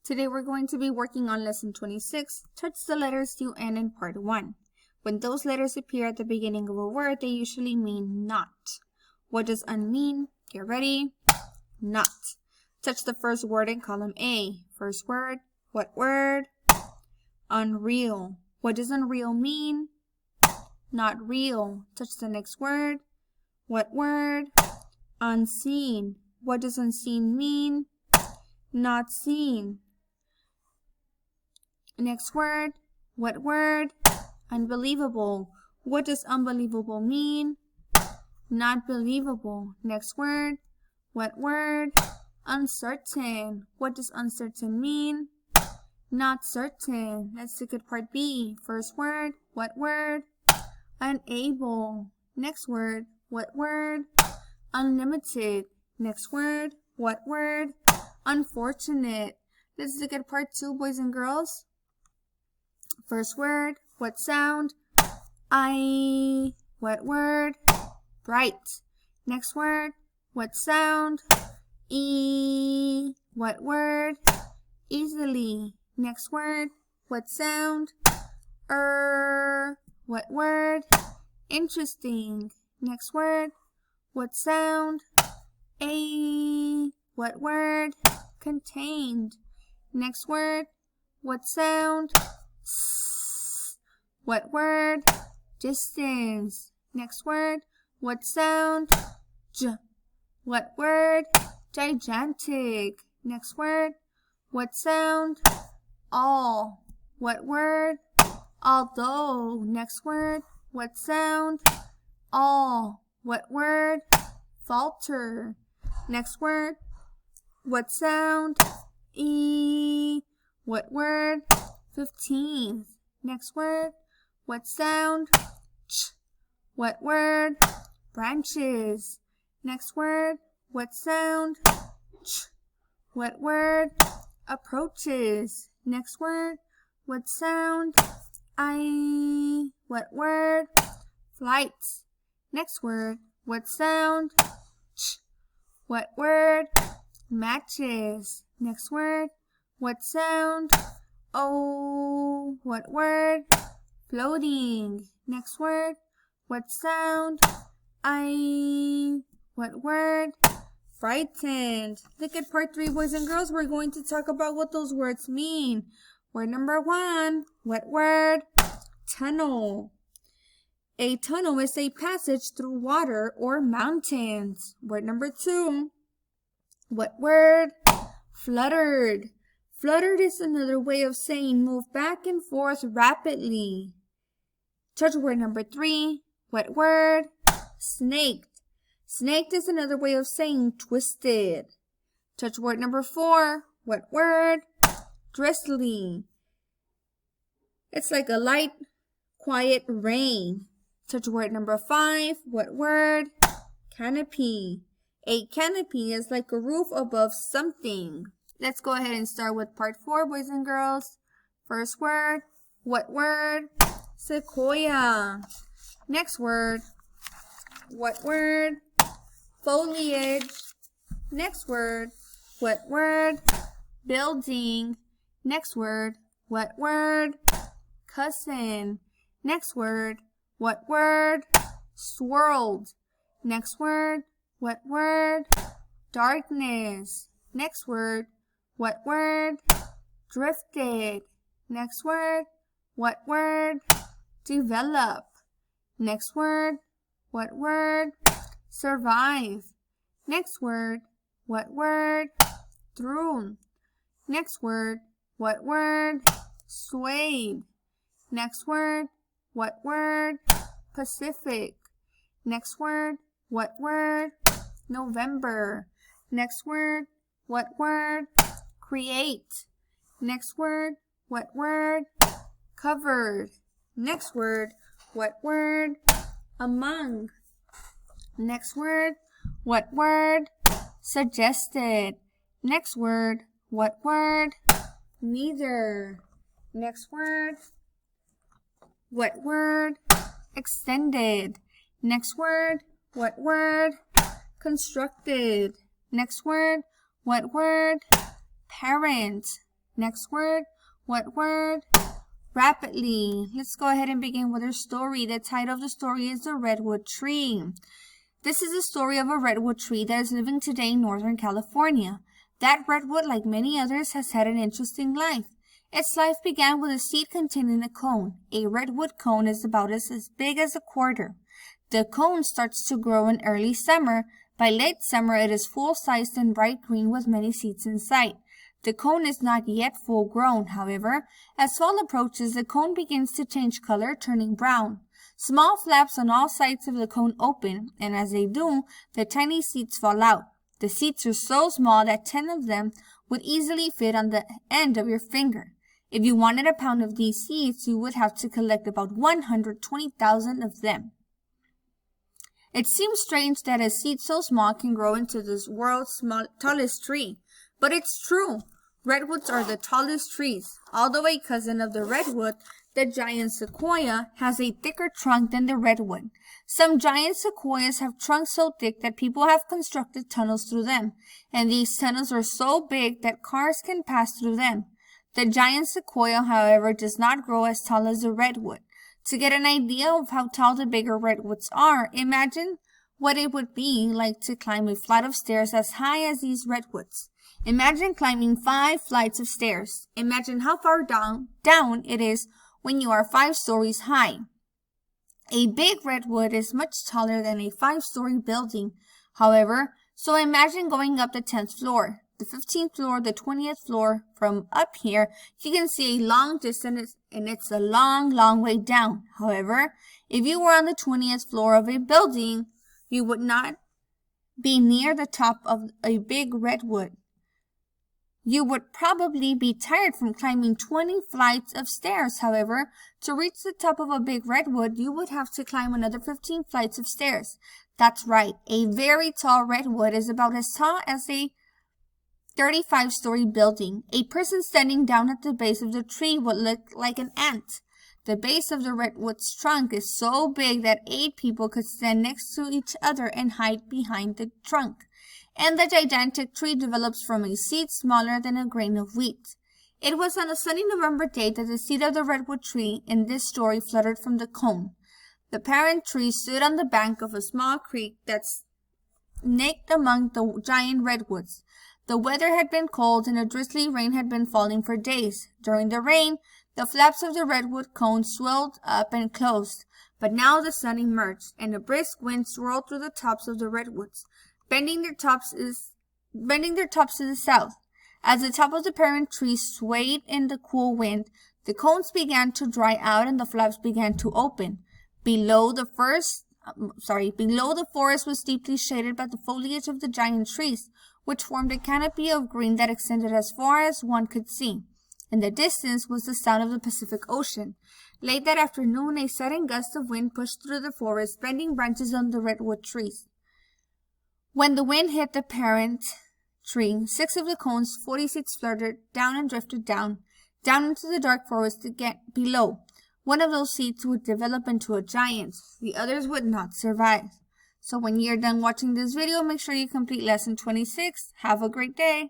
Today we're going to be working on lesson 26, touch the letters U, N in part 1. When those letters appear at the beginning of a word, they usually mean not. What does un mean? Get ready. Not. Touch the first word in column A. First word. What word? Unreal. What does unreal mean? Not real. Touch the next word. What word? Unseen. What does unseen mean? Not seen. Next word. What word? Unbelievable. What does unbelievable mean? Not believable. Next word. What word? Uncertain. What does uncertain mean? Not certain. Let's look at part B. First word. What word? Unable. Next word. What word? Unlimited. Next word. What word? Unfortunate. Let's look at part 2, boys and girls. First word. What sound? I. What word? Bright. Next word. What sound? E. What word? Easily. Next word. What sound? What word? Interesting. Next word. What sound? A. What word? Contained. Next word. What sound? S. What word? Distance. Next word. What sound? J. What word? Gigantic. Next word. What sound? All. What word? Although. Next word. What sound? All. What word? Falter. Next word. What sound? E. What word? 15th. Next word. What sound? Ch. What word? Branches. Next word. What sound? Ch. What word? Approaches. Next word. What sound? I. What word? Flights. Next word. What sound? Ch. What word? Matches. Next word. What sound? Oh. What word? Floating. Next word. What sound? I. What word? Frightened. Look at part 3, boys and girls. We're going to talk about what those words mean. Word number 1. What word? Tunnel. A tunnel is a passage through water or mountains. Word number 2. What word? Fluttered. Fluttered is another way of saying move back and forth rapidly. Touch word number 3. What word? Snaked. Snaked is another way of saying twisted. Touch word number 4. What word? Drizzly. It's like a light, quiet rain. Touch word number 5. What word? Canopy. A canopy is like a roof above something. Let's go ahead and start with part 4, boys and girls. First word. What word? Sequoia. Next word. What word? Foliage. Next word. What word? Building. Next word. What word? Cousin. Next word. What word? Swirled. Next word. What word? Darkness. Next word. What word? Drifted. Next word. What word? Develop. Next word. What word? Survive. Next word. What word? Through. Next word. What word? Swayed. Next word. What word? Pacific. Next word. What word? November. Next word. What word? Create. Next word. What word? Covered. Next word. What word? Among. Next word. What word? Suggested. Next word. What word? Neither. Next word. What word? Extended. Next word. What word? Constructed. Next word. What word? Parent. Next word. What word? Rapidly. Let's go ahead and begin with our story. The title of the story is The Redwood Tree. This is the story of a redwood tree that is living today in Northern California. That redwood, like many others, has had an interesting life. Its life began with a seed containing a cone. A redwood cone is about as big as a quarter. The cone starts to grow in early summer. By late summer, it is full-sized and bright green with many seeds in sight. The cone is not yet full grown, however. As fall approaches, the cone begins to change color, turning brown. Small flaps on all sides of the cone open, and as they do, the tiny seeds fall out. The seeds are so small that 10 of them would easily fit on the end of your finger. If you wanted a pound of these seeds, you would have to collect about 120,000 of them. It seems strange that a seed so small can grow into this world's tallest tree, but it's true. Redwoods are the tallest trees. Although a cousin of the redwood, the giant sequoia has a thicker trunk than the redwood. Some giant sequoias have trunks so thick that people have constructed tunnels through them, and these tunnels are so big that cars can pass through them. The giant sequoia, however, does not grow as tall as the redwood. To get an idea of how tall the bigger redwoods are, imagine what it would be like to climb a flight of stairs as high as these redwoods. Imagine climbing 5 flights of stairs. Imagine how far down it is when you are 5 stories high. A big redwood is much taller than a 5-story building, however, so imagine going up the 10th floor, the 15th floor, the 20th floor. From up here, you can see a long distance, and it's a long, long way down. However, if you were on the 20th floor of a building, you would not be near the top of a big redwood. You would probably be tired from climbing 20 flights of stairs. However, to reach the top of a big redwood, you would have to climb another 15 flights of stairs. That's right, a very tall redwood is about as tall as a 35-story building. A person standing down at the base of the tree would look like an ant. The base of the redwood's trunk is so big that 8 people could stand next to each other and hide behind the trunk. And the gigantic tree develops from a seed smaller than a grain of wheat. It was on a sunny November day that the seed of the redwood tree in this story fluttered from the cone. The parent tree stood on the bank of a small creek that snaked among the giant redwoods. The weather had been cold and a drizzly rain had been falling for days. During the rain, the flaps of the redwood cone swelled up and closed, but now the sun emerged, and a brisk wind swirled through the tops of the redwoods, bending their tops to the south. As the top of the parent tree swayed in the cool wind, the cones began to dry out and the flaps began to open. Below the forest was deeply shaded by the foliage of the giant trees, which formed a canopy of green that extended as far as one could see. In the distance was the sound of the Pacific Ocean. Late that afternoon, a sudden gust of wind pushed through the forest, bending branches on the redwood trees. When the wind hit the parent tree, 6 of the cone's 40 seeds fluttered down and drifted down into the dark forest to get below. One of those seeds would develop into a giant. The others would not survive. So when you're done watching this video, make sure you complete lesson 26. Have a great day.